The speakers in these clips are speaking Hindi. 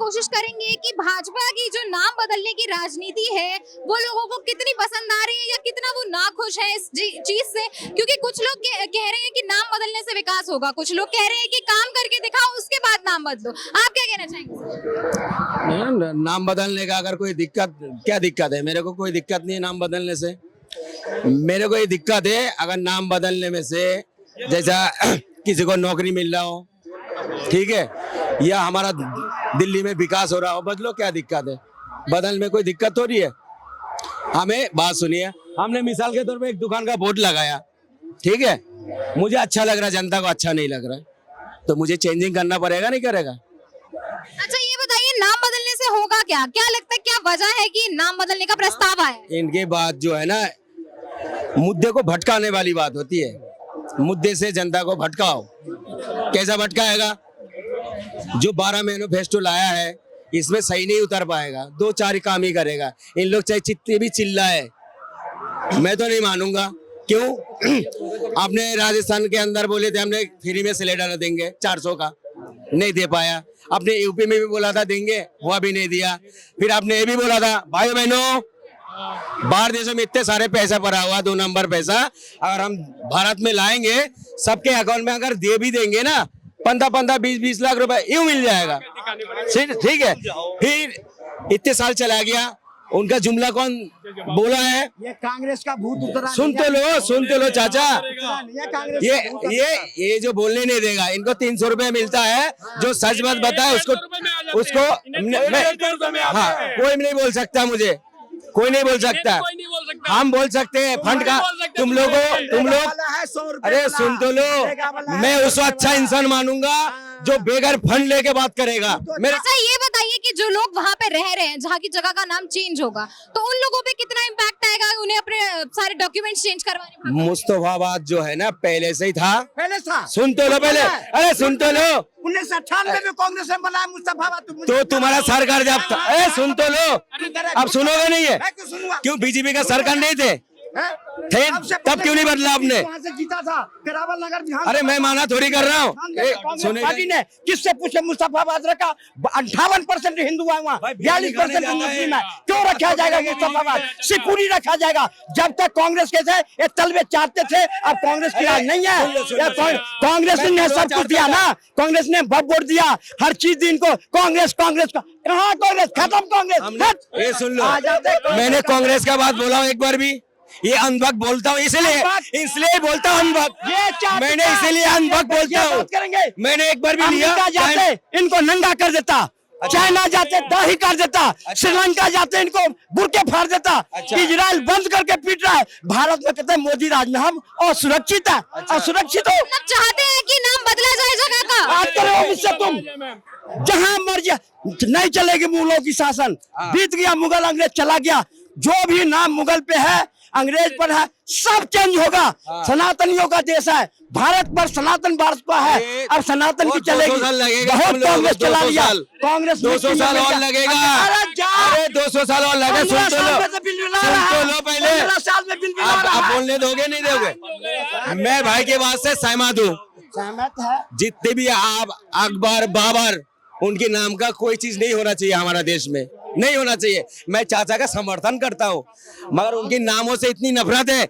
कोशिश करेंगे कि भाजपा की जो नाम बदलने की राजनीति है वो लोगों को कितनी पसंद आ रही है या कितना वो नाखुश है इस चीज से, क्योंकि कुछ लोग कह रहे हैं कि नाम बदलने से विकास होगा, कुछ लोग कह रहे हैं कि काम करके दिखाओ उसके बाद नाम बदलो। आप क्या कहना चाहेंगे? नाम बदलने का अगर कोई दिक्कत, क्या दिक्कत है? मेरे को कोई दिक्कत नहीं है नाम बदलने से। मेरे को ये दिक्कत है अगर नाम बदलने में से जैसा किसी को नौकरी मिल रहा हो, ठीक है, या हमारा दिल्ली में विकास हो रहा हो, बदलो, क्या दिक्कत है? बदल में कोई दिक्कत हो रही है? हमें बात सुनिए, हमने मिसाल के तौर पे एक दुकान का बोर्ड लगाया, ठीक है, मुझे अच्छा लग रहा है, जनता को अच्छा नहीं लग रहा है, तो मुझे चेंजिंग करना पड़ेगा, नहीं करेगा? अच्छा ये बताइए, नाम बदलने से होगा क्या? क्या लगता है, क्या वजह है कि नाम बदलने का प्रस्ताव आया? इनके बात जो है ना, मुद्दे को भटकाने वाली बात होती है। मुद्दे से जनता को भटकाओ, कैसा भटकाएगा? जो 12 मैनिफेस्टो लाया है इसमें सही नहीं उतर पाएगा, 2-4 काम ही करेगा। इन लोग चाहे जितने भी चिल्लाए, मैं तो नहीं मानूंगा। क्यों? आपने राजस्थान के अंदर बोले थे हमने फ्री में सिलेंडर देंगे 400 का, नहीं दे पाया। आपने यूपी में भी बोला था देंगे, वो भी नहीं दिया। फिर आपने ये भी बोला था, भाई बहनों, बाहर देशों में इतने सारे पैसा पड़ा हुआ, 2 नंबर पैसा, अगर हम भारत में लाएंगे, सबके अकाउंट में अगर दे भी देंगे ना 15-15, 20-20 लाख रुपए यूं मिल जाएगा, ठीक है। फिर इतने साल चला गया, उनका जुमला कौन बोला है? ये कांग्रेस का भूत उतरा। सुन तो लो चाचा, ये जो बोलने नहीं देगा, इनको 300 रुपए मिलता है, जो सच बात बताए उसको हाँ, कोई नहीं बोल सकता, मुझे कोई नहीं बोल सकता। हम बोल सकते हैं फंड का, तुम लोग अरे सुन तो लो, मैं उसको अच्छा इंसान मानूंगा जो बेगर फंड लेके बात करेगा। मेरे अच्छा ये बताइए कि जो लोग वहाँ पे रह रहे हैं, जहाँ की जगह का नाम चेंज होगा, तो उन लोगों पे कितना इम्पैक्ट आएगा? उन्हें अपने सारे डॉक्यूमेंट्स चेंज करवाने पड़ेंगे। मुस्तफाबाद जो है ना पहले से ही था, पहले था। सुन तो लो पहले, अरे सुन तो लो, 1998 में कांग्रेस ने बनाया मुस्तफाबाद। तो तुम्हारा सरकार जब था, अरे सुन तो लो, अब सुनोगे नहीं है? क्यों बीजेपी का सरकार नहीं थे? तब क्यों नहीं बदला आपने? वहाँ से जीता था करावल नगर विधान। अरे मैं माना थोड़ी कर रहा हूँ। पार्टी ने किससे पूछे? मुस्तफाबाद रखा, 58% हिंदू है वहाँ, 42% मुस्लिम है। क्यों रखा जाएगा मुस्तफाबाद? शिवपुरी रखा जाएगा। जब तक कांग्रेस के थे ये तलबे चाहते थे, अब कांग्रेस की राज नहीं है। कांग्रेस ने सब कुछ दिया ना, कांग्रेस ने वोट दिया, हर चीज दी इनको। कांग्रेस का कहाँ? कांग्रेस खत्म, कांग्रेस। ये सुन लो, मैंने कांग्रेस का बात बोला हूँ एक बार भी? ये अनभक्त बोलता हूँ, इसलिए बोलता हूँ अनभक्त, मैंने इसीलिए अनभक्त बोलता हूँ। मैंने एक बार भी लिया, जाते इनको नंगा कर देता, चाइना जाते दाढ़ी कर देता, श्रीलंका जाते इनको बुरके फाड़ देता। इजराइल बंद करके पीट रहा है, भारत में कहते हैं मोदी राज में हम असुरक्षित है। असुरक्षित हो, चाहते हैं कि नाम बदला जाए जगह का। बात करो मुझसे, तुम जहाँ मर्जी नहीं चलेगी मुगलों की शासन, बीत गया मुगल, अंग्रेज चला गया, जो भी नाम मुगल पे है, अंग्रेज पर है, सब चेंज होगा। सनातनियों का देश है भारत, पर सनातन भारत का है, अब सनातन की चलेगी। बहुत कांग्रेस चला लिया, कांग्रेस 200 साल और लगेगा। अरे 200 साल और लगेगा। सुन तो लो पहले, आप बोलने दोगे नहीं दोगे? मैं भाई के बात से सहमत हूँ। सहमत है। जितने भी आप अकबर, बाबर, उनके नाम का कोई चीज नहीं होना चाहिए हमारा देश में, नहीं होना चाहिए। मैं चाचा का समर्थन करता हूँ, मगर उनके नामों से इतनी नफरत है,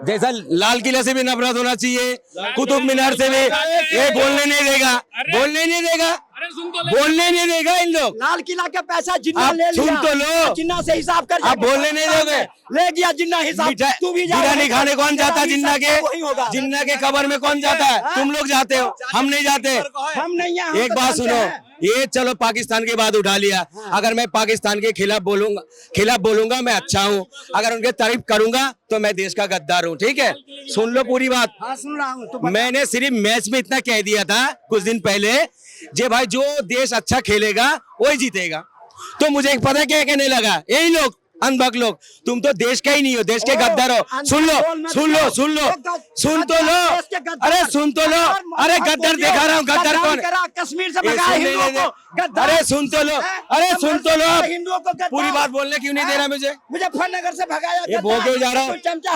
जैसा लाल किले से भी नफरत होना चाहिए, कुतुब मीनार से भी। ये बोलने नहीं देगा, बोलने नहीं देगा, बोलने नहीं देगा इन लोग। लाल किला का पैसा जिन्ना ले लिया, सुन तो लो, जिन्ना से हिसाब कर, आप बोलने नहीं दोगे। ले गया जिन्ना हिसाब। तू भी बिरयानी खाने कौन जाता? जिन्ना के कब्र में कौन जाता है? तुम लोग जाते हो, हम नहीं जाते। हम नहीं। एक बात सुनो, ये चलो पाकिस्तान की बात उठा लिया, अगर मैं पाकिस्तान के खिलाफ बोलूंगा मैं अच्छा हूँ, अगर उनके तारीफ करूंगा तो मैं देश का गद्दार हूँ, ठीक है? सुन लो पूरी बात। हाँ, सुन रहा हूँ। मैंने सिर्फ मैच में इतना कह दिया था कुछ दिन पहले, जे भाई जो देश अच्छा खेलेगा वही जीतेगा। तो मुझे एक पता क्या कहने लगा, यही लोग अनभक्त लोग, तुम तो देश का ही नहीं हो, देश के गद्दार हो। सुन लो, सुन तो लो, अरे सुन तो लो, अरे गद्दार दिखा रहा हूँ, गद्दार कौन? कश्मीर से भगाया हिंदुओं को। अरे सुन तो लो, अरे सुन तो लो, पूरी बात बोलने क्यों नहीं दे रहा मुझे? मुजफ्फरनगर से भगाया, ये वो क्यों जा रहा हूँ?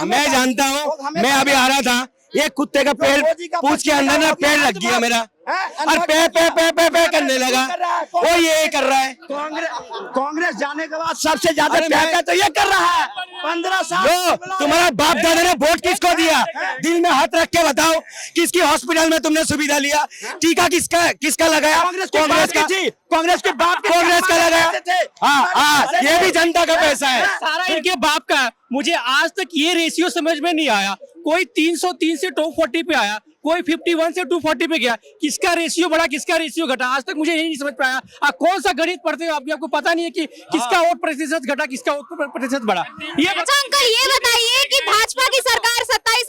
मैं जानता हूँ, मैं अभी आ रहा था, एक कुत्ते का पेड़ पूछ के अंदर ना पेड़ लग गया मेरा, और पे पे पे पे पे करने लगा। वो ये कर रहा है। कांग्रेस जाने के बाद सबसे ज्यादा प्यार तो ये कर रहा है। 15 साल तुम्हारा बाप दादा ने वोट किसको दिया? दिल में हाथ रख के बताओ, किसकी हॉस्पिटल में तुमने सुविधा लिया? टीका किसका लगाया? कांग्रेस का। कांग्रेस के बाप कांग्रेस का लगाया। हाँ, ये भी जनता का पैसा है। सारा इनके बाप का है। मुझे आज तक ये रेशियो समझ में नहीं आया। कोई 303 से टॉप 40 पे आया, कोई 51 से 240 पे गया। किसका रेशियो बढ़ा, किसका रेशियो घटा, आज तक मुझे यही नहीं समझ पाया। कौन सा गणित पढ़ते हो आपको पता नहीं है कि किसका वोट प्रतिशत घटा, किसका वोट प्रतिशत बढ़ा। ये अच्छा अंकल, ये बताइए कि भाजपा की सरकार 27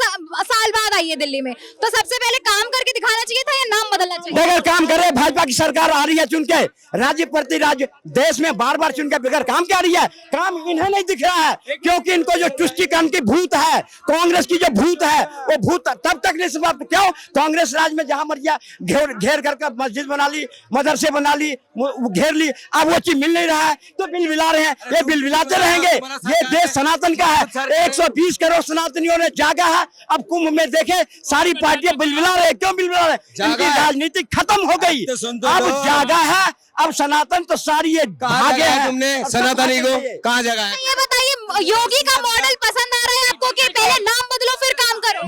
साल बाद आई है दिल्ली में, तो सबसे पहले काम करके दिखाना चाहिए था या नाम बदलना चाहिए? बगैर काम करे भाजपा की सरकार आ रही है चुन के, राज्य प्रति राज्य देश में बार बार चुन के, बगैर काम क्या रही है? काम इन्हें नहीं दिख रहा है, क्योंकि इनको जो तुष्टिकरण की भूत है, कांग्रेस की जो भूत है, वो भूत तब तक नहीं समाप्त। क्यों? कांग्रेस राज में जहां मर्जी घेर कर मस्जिद बना ली, मदरसे बना ली, घेर ली, अब वो चीज मिल नहीं रहा है तो बिल बिला रहे हैं। ये बिल बिलाते रहेंगे। ये देश सनातन का है, 120 करोड़ सनातनियों ने जागा है। अब कुंभ में देखे सारी पार्टियां बिल बिला रहे। क्यों बिल बिला रहे? इनकी राजनीति खत्म हो गई, अब जागा है। अब सनातन तो सारी ये भागे हैं। तुमने सनातनी को कहाँ जगह है? ये बताइए, योगी का मॉडल पसंद आ रहा है आपको कि पहले नाम बदलो फिर काम करो?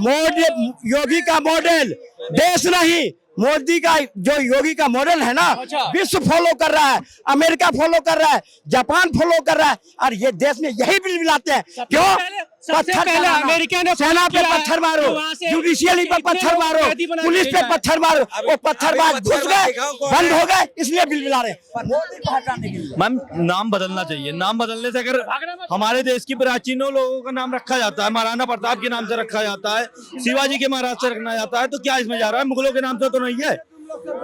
योगी का मॉडल देश नहीं, मोदी का जो योगी का मॉडल है ना, विश्व फॉलो कर रहा है, अमेरिका फॉलो कर रहा है, जापान फॉलो कर रहा है, और ये देश में यही बिल बिलाते हैं। क्यों? सबसे पहले अमेरिका ने सेना पे पत्थर मारो, जुडिशियली पे पत्थर मारो, पुलिस पे पत्थर मारो, वो पत्थरबाज घुस गए, बंद हो गए, इसलिए बिल बिला रहे हैं। मोदी को हटाने के लिए मैम नाम बदलना चाहिए। नाम बदलने से अगर हमारे देश की प्राचीनों लोगों का नाम रखा जाता है, महाराणा प्रताप के नाम से रखा जाता है, शिवाजी के महाराज से रखना जाता है, तो क्या इसमें जा रहा है? मुगलों के नाम से तो नहीं है।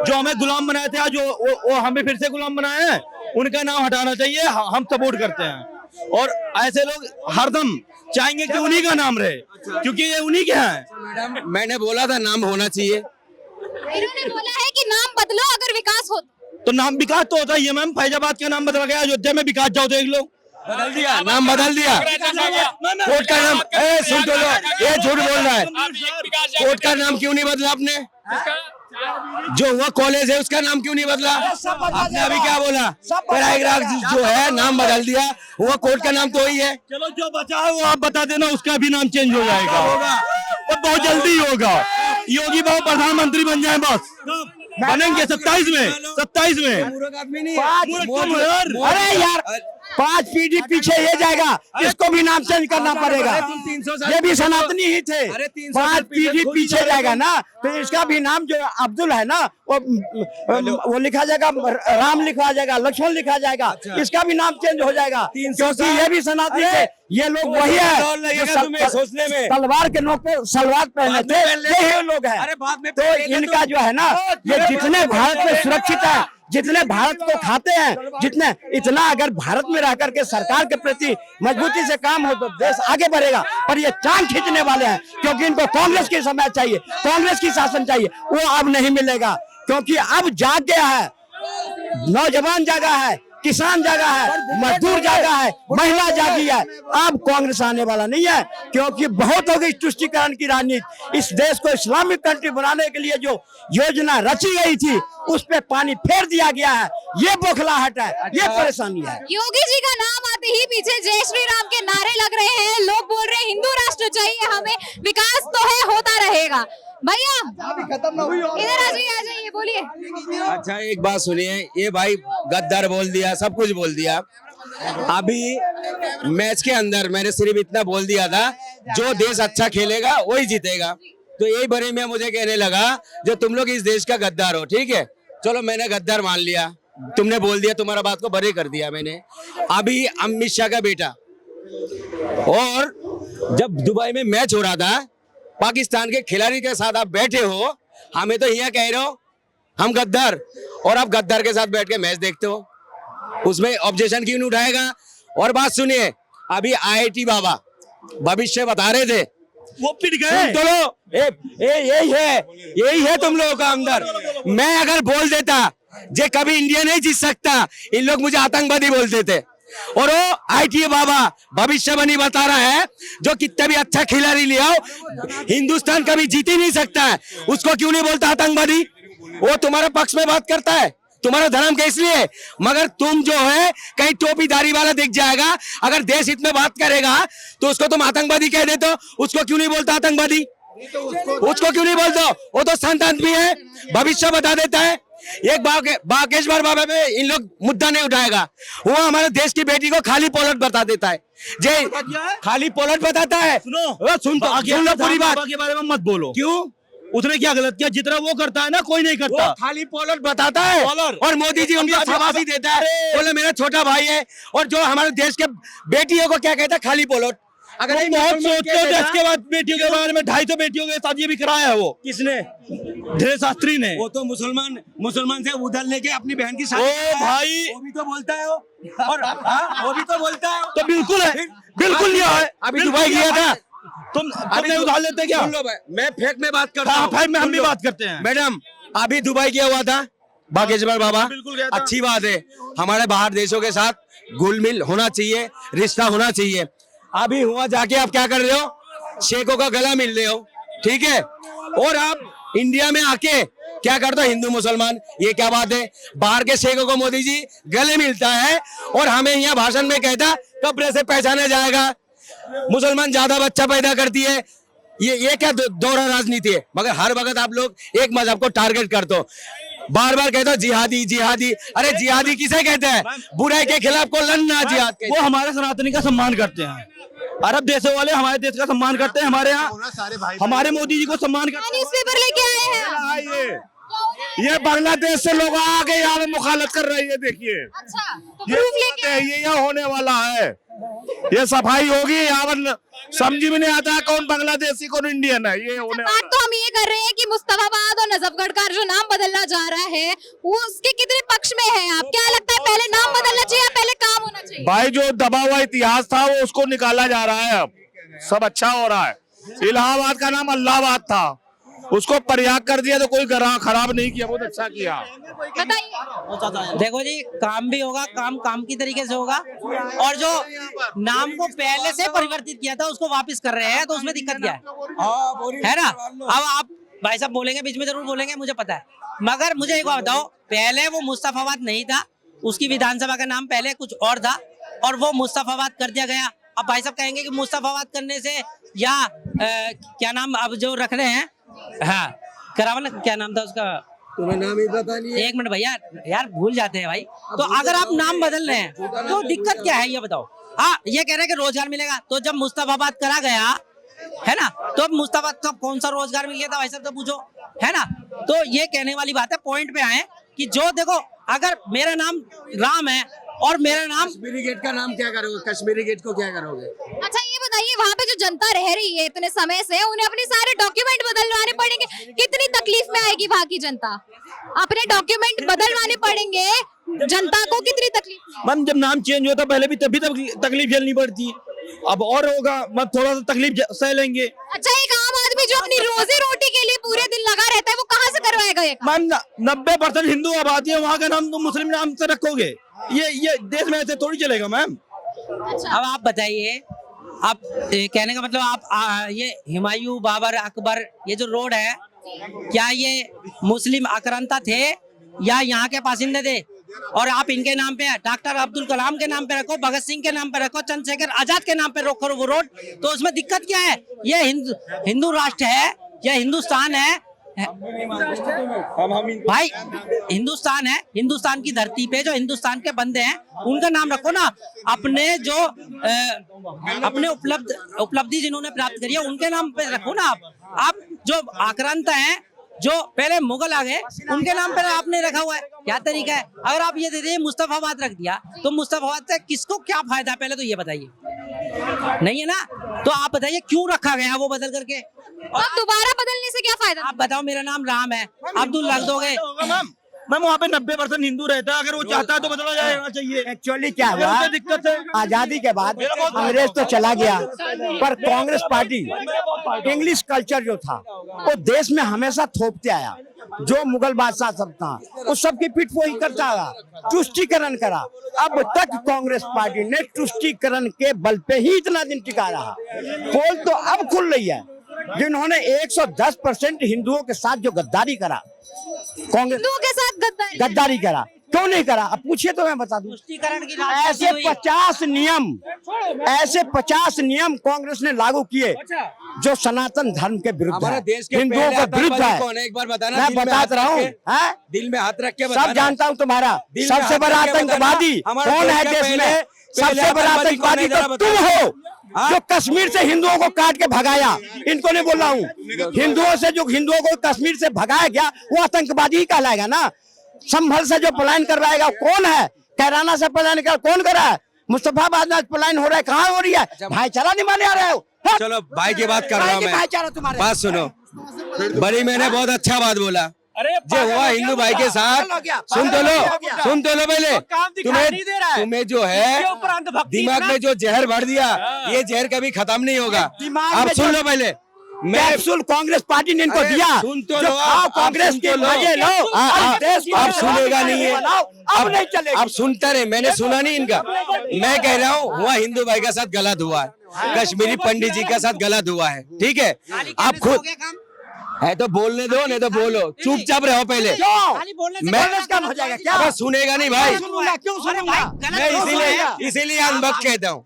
जो हमें गुलाम बनाए थे आज वो हमें फिर से गुलाम बनाए हैं, उनका नाम हटाना चाहिए। हम सपोर्ट करते हैं, और ऐसे लोग हरदम चाहेंगे कि उन्हीं का नाम रहे, क्योंकि ये उन्हीं के हैं। मैंने बोला था नाम होना चाहिए। इन्होंने बोला है कि नाम बदलो अगर विकास हो तो नाम विकास तो होता ही है मैम। फैजाबाद का नाम बदल गया, अयोध्या में विकास जाओ देख लो। बदल दिया, नाम बदल दिया। कोर्ट का नाम सुन तो लो, ये झूठ बोल रहा है। कोर्ट का नाम क्यों नहीं बदला आपने? जो वह कॉलेज है उसका नाम क्यों नहीं बदला? आपने अभी क्या बोला? प्रयागराज जो है नाम बदल दिया, वो कोर्ट का नाम तो वही है। चलो जो बचा है वो आप बता देना, उसका भी नाम चेंज हो जाएगा, वो बहुत जल्दी होगा। योगी बाबू प्रधानमंत्री बन जाए, बस बनेंगे 27 में। अरे यार 5 पीढ़ी पीछे ये जाएगा, इसको भी नाम चेंज करना पड़ेगा। ये भी सनातनी ही थे। 5 पीढ़ी पीछे जाएगा ना, तो इसका भी नाम जो अब्दुल है ना, वो लिखा जाएगा, राम लिखा जाएगा, लक्ष्मण लिखा जाएगा, इसका भी नाम चेंज हो जाएगा, क्योंकि ये भी सनातनी थे। ये लोग वही है सोचने में तलवार के नोक पे सलवार पहने थे, यही लोग हैं। तो इनका जो है ना, ये जितने भारत में सुरक्षित है, जितने भारत को खाते हैं, जितने इतना अगर भारत में रह करके सरकार के प्रति मजबूती से काम हो तो देश आगे बढ़ेगा। पर ये टांग खींचने वाले हैं, क्योंकि इनको कांग्रेस की समय चाहिए, कांग्रेस की शासन चाहिए, वो अब नहीं मिलेगा। क्योंकि अब जाग गया है, नौजवान जागा है, किसान जागा है, मजदूर जागा है, महिला जागी है। अब कांग्रेस आने वाला नहीं है, क्योंकि बहुत हो गई तुष्टिकरण की राजनीति। इस देश को इस्लामिक कंट्री बनाने के लिए जो योजना रची गई थी, उस पे पानी फेर दिया गया है। ये बौखलाहट है, ये परेशानी है। योगी जी का नाम आते ही पीछे जय श्री राम के नारे लग रहे हैं, लोग बोल रहे हैं हिंदू राष्ट्र चाहिए हमें, विकास तो है, होता रहेगा। भैया इधर आ जाइए, बोलिए। अच्छा एक बात सुनिए, ये भाई गद्दार बोल दिया, सब कुछ बोल दिया। अभी मैच के अंदर मैंने सिर्फ इतना बोल दिया था, जो देश अच्छा खेलेगा वही जीतेगा। तो यही बड़े में मुझे कहने लगा जो तुम लोग इस देश का गद्दार हो, ठीक है, चलो मैंने गद्दार मान लिया, तुमने बोल दिया, तुम्हारा बात को बरी कर दिया मैंने। अभी अमित शाह का बेटा, और जब दुबई में मैच हो रहा था, पाकिस्तान के खिलाड़ी के साथ आप बैठे हो, हमें तो यहाँ कह रहे हो हम गद्दार, और आप गद्दार के साथ बैठ के मैच देखते हो, उसमें ऑब्जेक्शन क्यों नहीं उठाएगा? और बात सुनिए, अभी IIT बाबा भविष्य बता रहे थे, वो पिट गए। तो लो यही है तुम लोगों का अंदर। मैं अगर बोल देता जे कभी इंडिया नहीं जीत सकता, इन लोग मुझे आतंकवादी बोलते थे, और वो आईटीए बाबा भविष्यवाणी बता रहा है, जो कितना भी अच्छा खिलाड़ी ले आओ हिंदुस्तान कभी जीत ही नहीं सकता है, उसको क्यों नहीं बोलता आतंकवादी? वो तुम्हारे पक्ष में बात करता है, तुम्हारा धर्म के इसलिए, मगर तुम जो है कहीं टोपीदारी वाला दिख जाएगा, अगर देश हित में बात करेगा तो उसको तुम आतंकवादी कह देते हो, उसको क्यों नहीं बोलता आतंकवादी? उसको क्यों नहीं बोलते? वो तो संत आदमी है, भविष्य बता देता है। एक बागेश्वर बाबा पे इन लोग मुद्दा नहीं उठाएगा, वो हमारे देश की बेटी को खाली पोलट बता देता है, जय खाली पोलट बताता है। सुन लो पूरी बात के बारे में मत बोलो। क्यों? उसने क्या गलत किया? जितना वो करता है ना कोई नहीं करता। वो खाली पोलट बताता है और मोदी जी उनको शाबाशी देता है, बोले मेरा छोटा भाई है। और जो हमारे देश के बेटियों को क्या कहता है? खाली पोलट। अगर बहुत सोचते हो इसके बाद बेटियों के बारे में 250 बेटियों के साथ ये भी कराया है। वो किसने? धीरेन्द्र शास्त्री ने। वो तो मुसलमान से उधर लेके अपनी बहन की शादी ओ भाई, वो भी तो बोलता है और वो भी तो बोलता है। तो बिल्कुल है, बिल्कुल लिया है। अभी दुबई गया था, तुम नहीं उधार लेते क्या? मैं फेक में बात करता हूँ, फेक में हम भी बात करते हैं। मैडम अभी दुबई गया हुआ था बागेश्वर बाबा, बिल्कुल गया था। अच्छी बात है, हमारे बाहर देशों के साथ घुल मिल होना चाहिए, रिश्ता होना चाहिए। अभी हुआ जाके आप क्या कर रहे हो? शेखों का गला मिल रहे हो, ठीक है? और आप इंडिया में आके क्या करते हो? हिंदू मुसलमान, ये क्या बात है? बाहर के शेखों को मोदी जी गले मिलता है और हमें यहाँ भाषण में कहता कब्र से पहचाना जाएगा, मुसलमान ज्यादा बच्चा पैदा करती है। ये क्या दोहरा राजनीति है? मगर हर वक्त आप लोग एक मजहब को टारगेट करते हो, बार बार कहते हो जिहादी जिहादी। अरे जिहादी किसे कहते हैं? बुराई के खिलाफ को लड़ना जिहाद कहते हैं। वो हमारे सनातनी का सम्मान करते हैं, अरब देशों वाले हमारे देश का सम्मान करते हैं, हमारे यहाँ हमारे मोदी जी को सम्मान करते हैं। न्यूज़पेपर लेके आए हैं। ये बांग्लादेश से लोग आके यहाँ में मुखालत कर रही है, देखिए अच्छा, तो प्रूफ लेके आए। ये यहाँ होने वाला है, ये सफाई होगी यहाँ पर। समझ में नहीं आता कौन बांग्लादेशी कौन इंडियन है, ये होने बात तो हम ये कर रहे हैं कि मुस्तफाबाद और नजफगढ़ का जो नाम बदलना जा रहा है वो उसके कितने पक्ष में है? आप क्या लगता है, पहले नाम बदलना चाहिए या पहले काम होना चाहिए? भाई जो दबा हुआ इतिहास था वो उसको निकाला जा रहा है, अब सब अच्छा हो रहा है। इलाहाबाद का नाम अल्लाहाबाद था, उसको प्रयाग कर दिया तो कोई खराब नहीं किया, बहुत अच्छा किया। बताइए। देखो जी, काम भी होगा, काम की तरीके से होगा, और जो नाम को पहले से परिवर्तित किया था उसको वापस कर रहे हैं, तो उसमें दिक्कत क्या है ना? अब आप भाई साहब बोलेंगे, बीच में जरूर बोलेंगे, मुझे पता है, मगर मुझे एक बात बताओ, पहले वो मुस्तफाबाद नहीं था, उसकी विधानसभा का नाम पहले कुछ और था और वो मुस्तफाबाद कर दिया गया। अब भाई साहब कहेंगे कि मुस्तफाबाद करने से या क्या नाम अब जो रख रहे हैं, हाँ करावल, क्या नाम था उसका? तुम्हें नाम ही पता नहीं है? एक मिनट भैया, यार भूल जाते हैं भाई। तो अगर आप नाम बदल रहे हैं तो दिक्कत क्या है ये बताओ? हाँ, ये कह रहे हैं कि रोजगार मिलेगा, तो जब मुस्तफाबाद करा गया है ना, तो अब मुस्तफाबाद का कौन सा रोजगार मिल गया था भाई साहब, तो पूछो, है ना? तो ये कहने वाली बात है, पॉइंट पे आए कि जो देखो, अगर मेरा नाम राम है और मेरा नाम, कश्मीरी गेट का नाम क्या करोगे? कश्मीरी गेट को क्या करोगे? अच्छा ये बताइए, वहाँ पे जो जनता रह रही है इतने समय से, उन्हें अपने सारे डॉक्यूमेंट बदलवाने पड़ेंगे, कितनी तकलीफ में आएगी वहाँ की जनता? अपने डॉक्यूमेंट बदलवाने पड़ेंगे, जनता को कितनी तकलीफ? मैम जब नाम चेंज होता पहले भी तभी तकलीफ झेलनी पड़ती, अब और होगा, मैं थोड़ा सा तकलीफ सह लेंगे। अच्छा, एक आम आदमी जो अपनी रोजी रोटी के लिए पूरे दिन लगा रहता है, वो कहाँ से करवाएगा ये काम? मैम 90% हिंदू आबादी है, वहाँ का नाम तुम मुस्लिम नाम से रखोगे, ये देश में ऐसे थोड़ी चलेगा मैम। अब आप बताइए, आप कहने का मतलब आप ये हुमायूं, बाबर, अकबर, ये जो रोड है, क्या ये मुस्लिम आक्रांता थे या यहाँ के बासिंदे थे? और आप इनके नाम पे, डॉक्टर अब्दुल कलाम के नाम पे रखो, भगत सिंह के नाम पे रखो, चंद्रशेखर आजाद के नाम पे रखो वो रोड, तो उसमें दिक्कत क्या है? ये हिंदू राष्ट्र है, यह हिंदुस्तान है भाई, हिंदुस्तान है, हिंदुस्तान की धरती पे जो हिंदुस्तान के बंदे हैं उनका नाम रखो ना। अपने जो अपने उपलब्धि जिन्होंने प्राप्त करी है उनके नाम पे रखो ना। आप जो आक्रांता हैं, जो पहले मुगल आ गए, उनके नाम पे आपने रखा हुआ है, क्या तरीका है? अगर आप ये दे दे मुस्तफाबाद रख दिया, तो मुस्तफाबाद से किसको क्या फायदा है, पहले तो ये बताइए, नहीं है ना? तो आप बताइए क्यों रखा गया वो बदल करके? अब दोबारा बदलने से क्या फायदा? आप बताओ, मेरा नाम राम है, अब्दुल रख दोगे? मैम वहाँ पे 90% हिंदू रहता है, अगर वो चाहता है तो बदला जाना चाहिए। एक्चुअली क्या हुआ, दिक्कत है, आजादी के बाद अंग्रेज तो चला गया, पर कांग्रेस पार्टी इंग्लिश कल्चर जो था वो देश में हमेशा थोपते आया। जो मुगल बादशाह सब था उस सब की पीठ वही करता रहा, तुष्टीकरण करा। अब तक कांग्रेस पार्टी ने तुष्टीकरण के बल पे ही इतना दिन टिका रहा। पोल तो अब खुल रही है, जिन्होंने 110% हिंदुओं के साथ जो गद्दारी करा, कांग्रेस हिंदुओं के साथ गद्दारी करा, क्यों नहीं करा? अब पूछिए तो मैं बता दूं। तुष्टीकरण की ऐसे 50 नियम कांग्रेस ने लागू किए जो सनातन धर्म के विरुद्ध हमारे है, देश के हिंदुओं पहले के विरुद्ध आतंकवादी है। कौन है? एक बार बताना। मैं दिल में बता हाथ रहा हूँ, रख के- हैं? दिल में हाथ रख के सब बताना। जानता हूँ तुम्हारा दिल में सबसे हाथ बड़ा रख के आतंकवादी बताना। हमारे कौन है देश के देश में? पहले सबसे बड़ा आतंकवादी कौन है? आतंकवादी जरा तो तुम बताना। हो, जो कश्मीर से हिंदुओं को काट के भगाया। इनको नहीं बोल रहा हूँ, हिंदुओं से जो हिंदुओं को कश्मीर से भगाया गया वो आतंकवादी ही कहलाएगा ना। संभल से जो पलायन करवाएगा कौन है? कैराना से पलायन कर कौन कर रहा है? मुस्तफाबाद में पलायन हो रहा है, कहाँ हो रही है? भाईचारा नहीं माने आ रहे हो? हाँ? चलो भाई की बात कर रहा हूँ मैं। भाईचारा तुम्हारे बात सुनो, बड़ी मैंने बहुत अच्छा बात बोला। अरे जो हुआ हिंदू भाई के साथ, सुन तो लो पहले। तुम्हें जो है दिमाग में जो जहर भर दिया, ये जहर कभी खत्म नहीं होगा। दिमाग अब में सुन जो- लो पहले। कैप्सूल कांग्रेस पार्टी ने इनको अरे दिया, सुन तो जो लो, खाओ आप कांग्रेस सुन के तो लो। मजे लो। आप देश को सुनेगा नहीं है। अब नहीं चलेगा। अब सुनते रहे, मैंने सुना नहीं इनका। मैं कह रहा हूँ हुआ हिंदू भाई के साथ गलत हुआ है, कश्मीरी पंडित जी के साथ गलत हुआ है, ठीक है? आप खुद है तो बोलने दो, नहीं तो बोलो, चुपचाप रहो पहले। मैं काम हो जाएगा क्या? अब सुनेगा नहीं भाई, सुनूंगा, क्यों सुनूंगा? मैं इसीलिए अनबक कहता हूँ,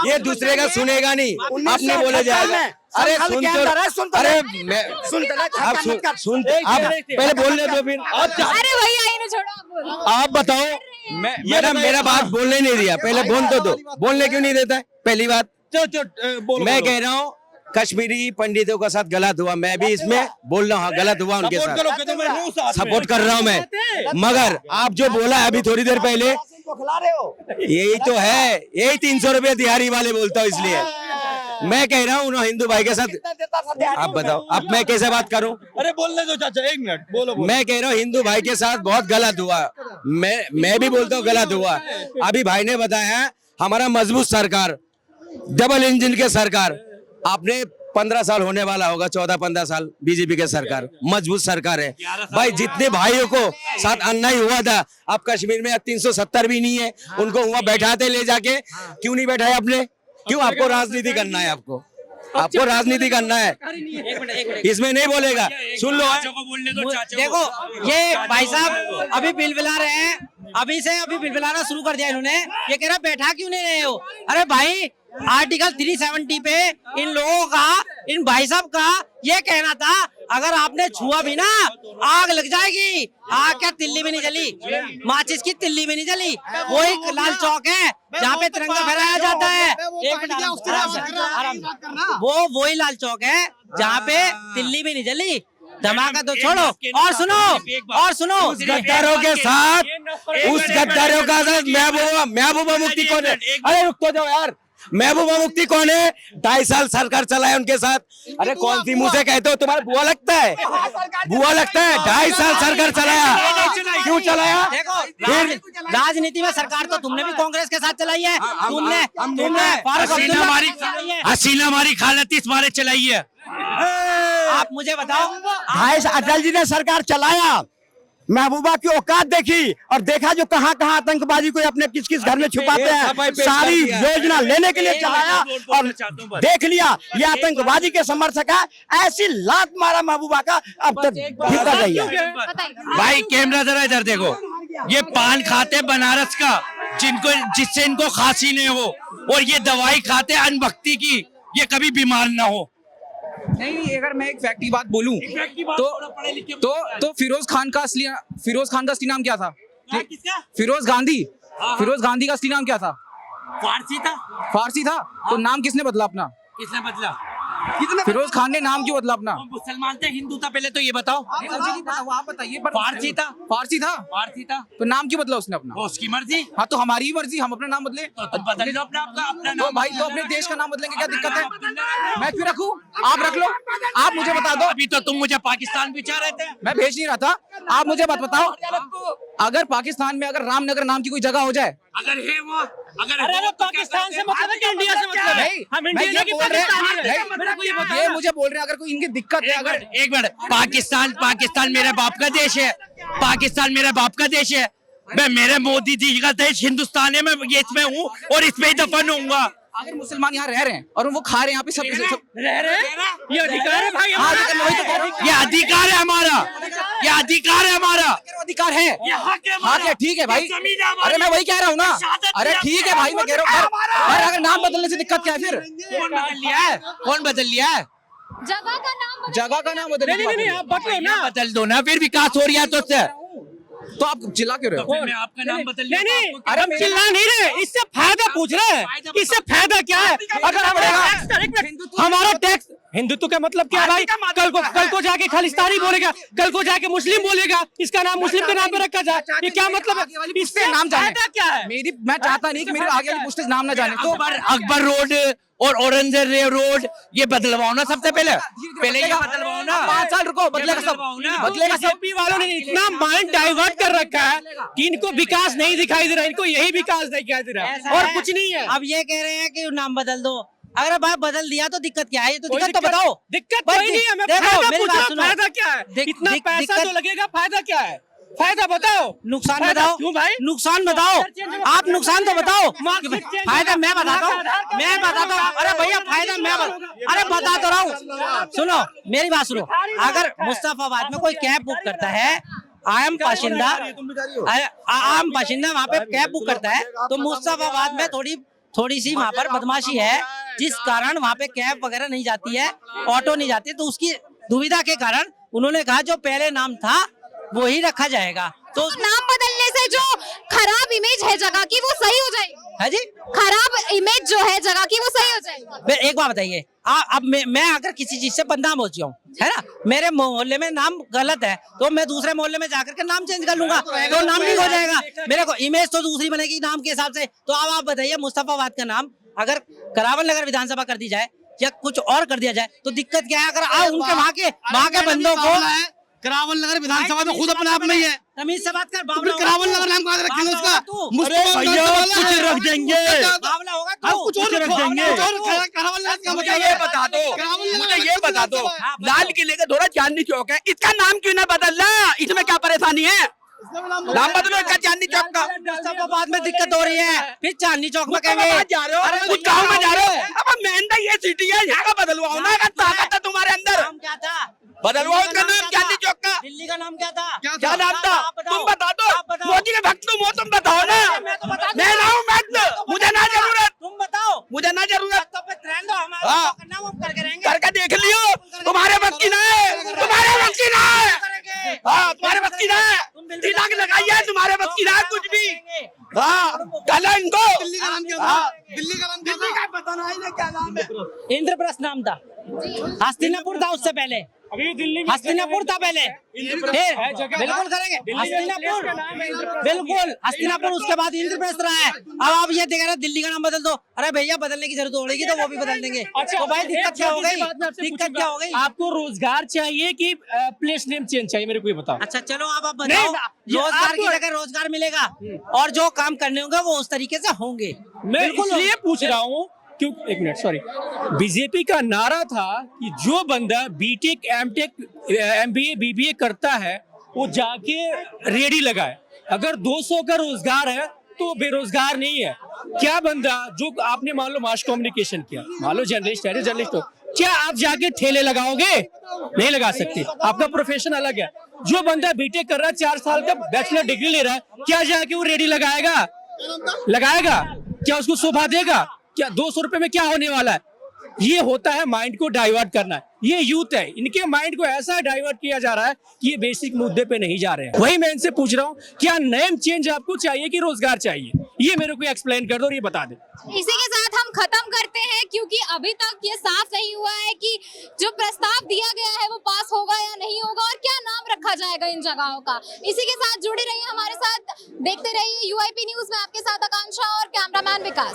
ये दूसरे का सुनेगा नहीं, अपने बोले जाएगा। अरे सुन तो, अरे मैं सुन, आप सुन, आप पहले बोलने दो फिर। अरे भैया इन्हें छोड़ो, आप बोलो। आप बताओ, मेरा बात बोलने नहीं दिया, पहले बोल तो दो। बोलने क्यों नहीं देता है? पहली बात मैं कह रहा हूँ कश्मीरी पंडितों के साथ गलत हुआ, मैं भी इसमें बोल रहा हूँ गलत हुआ उनके साथ, सपोर्ट कर रहा हूँ मैं। मगर आप जो बोला है अभी थोड़ी देर पहले, यही तो है, यही 300 रुपये दिहाड़ी वाले बोलता हूँ, इसलिए मैं कह रहा हूँ उन्होंने हिंदू भाई के साथ। आप बताओ अब मैं कैसे बात करूँ? अरे बोलने दो चाचा, 1 मिनट बोलो। मैं कह रहा हूँ हिंदू भाई के साथ बहुत गलत हुआ, मैं भी बोलता हूँ गलत हुआ। अभी भाई ने बताया हमारा मजबूत सरकार, डबल इंजन के सरकार, आपने 15 साल होने वाला होगा, 14-15 साल बीजेपी के सरकार, मजबूत सरकार है भाई। जितने भाइयों को साथ अन्याय हुआ था, अब कश्मीर में 370 भी नहीं है, उनको वहाँ बैठाते ले जाके, क्यों नहीं बैठाए आपने? क्यों? आपको राजनीति करना है, आपको राजनीति करना है, इसमें नहीं बोलेगा। सुन लो, देखो ये भाई साहब अभी बिलबिला रहे हैं, अभी बिलबिलाना शुरू कर दिया इन्होंने। ये कह रहा बैठा क्यों नहीं रहे हो? अरे भाई आर्टिकल 370 पे इन लोगों का, इन भाई साहब का ये कहना था, अगर आपने छुआ भी ना आग लग जाएगी। आग क्या तिल्ली में नहीं जली, माचिस की तिल्ली में नहीं जली। वो एक लाल चौक है जहाँ पे तिरंगा फहराया जाता है। एक मिनट आराम से। वो वही लाल चौक है जहाँ पे तिल्ली भी नहीं जली। धमाका तो छोड़ो, और सुनो उस गद्दारों के साथ महबूबा मुफ्ती कौन है? अरे रुक तो जाओ यार, महबूबा मुफ्ती कौन है? 2.5 साल सरकार चलाए उनके साथ। अरे कौन सी मुंह से कहते हो? तुम्हारा बुआ लगता है? बुआ लगता है? 2.5 साल सरकार चलाया, क्यों चलाया? देखो राजनीति में सरकार तो तुमने भी कांग्रेस के साथ चलाई है। तुमने हसीना हमारी खालती हमारे चलाई है। आप मुझे बताओ, भाई अटल जी ने सरकार चलाया, महबूबा की औकात देखी और देखा जो कहाँ आतंकवादी को अपने किस किस घर में छुपाते हैं, सारी योजना लेने के लिए चलाया और देख लिया ये आतंकवादी के समर्थक है। ऐसी लात मारा महबूबा का, अब तक भीतर रही है। भाई कैमरा जरा इधर देखो, ये पान खाते बनारस का, जिससे इनको खांसी नहीं हो, और ये दवाई खाते अनभक्ति की, ये कभी बीमार ना हो। नहीं, अगर मैं एक फैक्ट की बात बोलूं तो फिरोज खान का असली नाम क्या था? फिरोज गांधी का असली नाम क्या था? फारसी था। तो नाम किसने बदला अपना? फिरोज खान ने नाम क्यों बदला अपना? मुसलमान थे, हिंदू था पहले, तो ये बताओ। आप बताइए। फारसी था तो नाम क्यों बदला उसने अपना? उसकी मर्जी। हाँ तो हमारी ही मर्जी, हम अपना नाम बदले तो बदल लो अपना तो नाम। भाई तो अपने देश का नाम बदलेंगे, क्या दिक्कत है? मैं क्यों रखूं? आप रख लो, आप मुझे बता दो। अभी तो तुम मुझे पाकिस्तान भी चाह रहे थे। मैं भेज नहीं रहा था, आप मुझे बात बताओ। अगर पाकिस्तान में अगर रामनगर नाम की कोई जगह हो जाए, अगर है वो, अरे वो पाकिस्तान से मतलब है कि इंडिया से मतलब है? हम इंडिया ये की बोल रहे पाकिस्तानी है। हैं, ये मुझे बोल रहे हैं अगर कोई इनकी दिक्कत है, अगर एक मिनट, पाकिस्तान मेरे बाप का देश है, पाकिस्तान मेरे बाप का देश है। मैं मेरे मोदी जी का देश हिंदुस्तान है, मैं ये इसमें हूँ और इसमें ही दफन होऊंगा। अगर मुसलमान यहाँ रह रहे हैं और वो खा रहे हैं यहाँ पे सब रह रहे हैं, ये अधिकार है भाई हाँ, हमारा। लेकिन वही तो कह रहा हूँ। ये अधिकार है हमारा, ये अधिकार है हमारा। अधिकार है, हाँ क्या ठीक है भाई, अरे मैं वही कह रहा हूँ ना, अरे ठीक है भाई मैं कह रहा हूँ, अगर नाम बदलने से दिक्कत क्या है फिर? कौन बदल लिया है? कौन बदल लिया है? जगह का नाम बदल नहीं आप बदलो ना। बदल दो ना, फिर विकास हो रहा है तो उससे। तो आप चिल्ला क्यों रहे हो? मैं आपका नाम बदल नहीं अरे हम चिल्ला नहीं रहे, इससे फायदा पूछ रहे हैं, इससे फायदा क्या है? अगर हमारा टैक्स, हिंदुत्व का मतलब क्या है भाई? कल को जाके खालिस्तानी बोलेगा, कल को जाके मुस्लिम बोलेगा, इसका नाम मुस्लिम के नाम पे रखा जाए, ये क्या मतलब है? इससे नाम जाने फायदा क्या है? मैं चाहता नहीं कि मेरे आगे वाली पुस्तक नाम ना जाने। तो अकबर रोड और ऑरेंज रोड ये बदलवाओ ना सबसे पहले ये बदलवाओ ना। 5 साल रुको, बदलेगा सब, बदलेगा सब। बीजेपी वालों ने इतना माइंड डाइवर्ट कर रखा है कि इनको विकास नहीं दिखाई दे रहा, इनको यही विकास दिखाई दे रहा है और कुछ नहीं है। अब ये कह रहे हैं कि नाम बदल दो, अगर भाई बदल दिया तो दिक्कत क्या है? ये तो दिक्कत तो बताओ। दिक्कत भाई, कोई नहीं है, मैं देखो, फायदा मेरी पूछ बात रहा हूं, सुनो। फायदा क्या है? इतना पैसा दिक्कत- तो लगेगा, फायदा क्या है? फायदा बताओ, नुकसान फायदा बताओ, क्यों भाई? नुकसान बताओ, आप नुकसान तो बताओ। मार्केट चेंज फायदा मैं बताता हूँ, आधार मैं बताता हूँ। अरे भैया फायदा मैं अरे बता तो रहा हूँ, सुनो मेरी बात सुनो। अगर मुस्तफाबाद में कोई कैब बुक करता है, आम बाशिंदा वहाँ पे कैब बुक करता है, तो मुस्तफाबाद में थोड़ी सी वहाँ पर बदमाशी है, जिस कारण वहाँ पे कैब वगैरह नहीं जाती है, ऑटो नहीं जाती, तो उसकी दुविधा के कारण उन्होंने कहा जो पहले नाम था वो ही रखा जाएगा। तो नाम बदलने से जो खराब इमेज है जगह की वो सही हो जाएगी है जी, खराब इमेज जो है जगह की वो सही हो जाएगी। एक बात बताइए, अब मैं अगर किसी चीज से बदनाम हो चुका हूँ, है ना, मेरे मोहल्ले में नाम गलत है, तो मैं दूसरे मोहल्ले में जाकर के नाम चेंज कर लूंगा, तो नाम ठीक हो जाएगा। मेरे को इमेज तो दूसरी बनेगी नाम के हिसाब से। तो अब आप बताइए, मुस्तफाबाद का नाम अगर करावल नगर विधानसभा कर दी जाए या कुछ और कर दिया जाए तो दिक्कत क्या है? अगर उनके वहाँ के बंदों को करावल नगर विधानसभा तो खुद अपने आप में ही है। तमीज से बात कर, करावल नगर नाम कहाँ रखेंगे उसका? कुछ रख देंगे, बावला होगा तू। कुछ और रख देंगे। मुझे ये बता दो, मुझे ये बता दो, लाल किले का थोड़ा चांदनी चौक है, इसका नाम क्यों ना बदलना? इसमें क्या परेशानी है? नाम बदलो इसका चांदनी चौक का। मुस्तफाबाद में दिक्कत हो रही है, फिर चांदनी चौक में कहेंगे। जा रहे हो, कुछ गाँव में जा रहे हो, अब मेहनत ये सिटी है, यहाँ का बदलवाओ ना, अगर ताकत है तुम्हारे अंदर, नाम क्या था? बदलवाओ उसका नाम चांदनी चौक का। दिल्ली का नाम क्या था? क्या नाम था? आप बताओ। तुम बता दो, आप बताओ। मोदी के भक्त तुम हो, तुम बताओ ना। मैं तो बता दूं। मैं ना हूँ भक्त, मुझे ना जरूरत, तुम बताओ। मुझे ना जरूरत। तो पे रहने दो, हमारा हाँ। जो करना है वो हम करके रहेंगे। करके देख लियो, तुम्हारे वक्त की ना है, तुम्हारे वक्त की ना है, करेंगे। हाँ तुम्हारे वक्त की ना है, तिलक लगाई है, तुम्हारे वक्त की ना है कुछ भी। हाँ कल इनको दिल्ली का नाम क्या था? दिल्ली का पता नहीं है क्या नाम है। इंद्रप्रस्थ नाम था, हस्तिनापुर था उससे पहले, अभी दिल्ली में हस्तिनापुर था पहले, फिर बिल्कुल करेंगे हस्तिनापुर, बिल्कुल हस्तिनापुर, उसके बाद इंद्रप्रस्थ रहा है। अब आप ये देख रहे हैं दिल्ली का नाम बदल दो, अरे भैया बदलने की जरूरत पड़ेगी तो वो भी बदल देंगे। तो भाई दिक्कत क्या हो गई? दिक्कत क्या हो गई? आपको रोजगार चाहिए कि प्लेस नेम चेंज चाहिए, मेरे को ये बताओ। अच्छा चलो आप बताओ, नहीं, रोजगार की आपको- जगह रोजगार मिलेगा और जो काम करने होंगे वो उस तरीके से होंगे। मैं इसलिए पूछ रहा हूँ क्यों, एक मिनट सॉरी, बीजेपी का नारा था कि जो बंदा बीटेक, एमटेक, एमबीए, बीबीए करता है वो जाके रेडी लगाए। अगर 200 का रोजगार है तो बेरोजगार नहीं है। क्या बंदा जो आपने मान लो मास कम्युनिकेशन किया, मान लो जर्नलिस्ट है, जर्नलिस्ट हो, क्या आप जाके ठेले लगाओगे? नहीं लगा सकते, आपका प्रोफेशन अलग है। जो बंदा बीटेक कर रहा है, 4 साल का बैचलर डिग्री ले रहा है, क्या जाके वो रेडी लगाएगा? क्या उसको शोभा देगा? क्या 200 रुपए में क्या होने वाला है? ये होता है माइंड को डाइवर्ट करना। ये यूथ है, इनके माइंड को ऐसा डाइवर्ट किया जा रहा है कि ये बेसिक मुद्दे पे नहीं जा रहे हैं। वही मैं इनसे पूछ रहा हूँ, क्या नेम चेंज आपको चाहिए कि रोजगार चाहिए? ये मेरे को एक्सप्लेन कर दो और ये बता दे। इसी के साथ हम खत्म करते हैं, क्योंकि अभी तक ये साफ नहीं हुआ है कि जो प्रस्ताव दिया गया है वो पास होगा या नहीं होगा और क्या नाम रखा जाएगा इन जगहों का। इसी के साथ जुड़े रहिए हमारे साथ, देखते रहिए यूआईपी न्यूज में, आपके साथ आकांक्षा और कैमरामैन विकास।